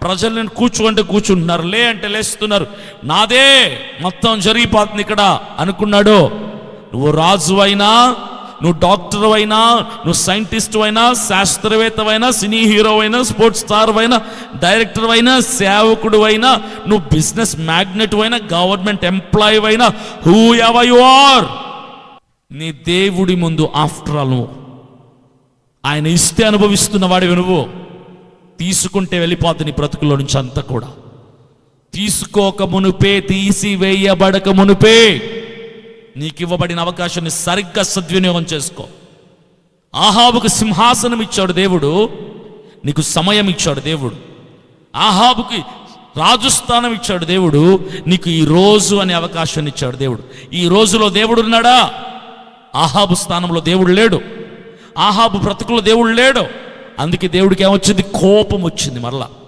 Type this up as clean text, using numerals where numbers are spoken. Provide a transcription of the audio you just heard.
ప్రజలను కూర్చోంటే కూర్చుంటున్నారు, లే అంటే లేస్తున్నారు. నాదే మొత్తం జరిగిపోతుంది ఇక్కడ అనుకున్నాడు. నువ్వు రాజు అయినా, నువ్వు డాక్టర్ అయినా, నువ్వు సైంటిస్ట్ అయినా, శాస్త్రవేత్త అయినా, సినీ హీరో అయినా, స్పోర్ట్స్ స్టార్ అయినా, డైరెక్టర్ అయినా, సేవకుడు అయినా, నువ్వు బిజినెస్ మ్యాగ్నెట్ అయినా, గవర్నమెంట్ ఎంప్లాయీ అయినా, హూ ఎవర్ యు ఆర్, నీ దేవుడి ముందు ఆఫ్టర్ ఆల్ నువ్వు ఆయన ఇస్తే అనుభవిస్తున్న వాడివి. నువ్వు తీసుకుంటే వెళ్ళిపోతుంది నీ బ్రతుకులో నుంచి అంతా కూడా. తీసుకోక మునుపే, తీసివేయబడక మునుపే నీకు ఇవ్వబడిన అవకాశాన్ని సరిగ్గా సద్వినియోగం చేసుకో. ఆహాబుకు సింహాసనం ఇచ్చాడు దేవుడు, నీకు సమయం ఇచ్చాడు దేవుడు. ఆహాబుకి రాజుస్థానం ఇచ్చాడు దేవుడు, నీకు ఈ రోజు అనే అవకాశాన్ని ఇచ్చాడు దేవుడు. ఈ రోజులో దేవుడు ఉన్నాడా? ఆహాబు స్థానంలో దేవుడు లేడు, ఆహాబు బ్రతుకులో దేవుడు లేడు. అందుకే దేవుడికి ఏమొచ్చింది? కోపం వచ్చింది మరలా.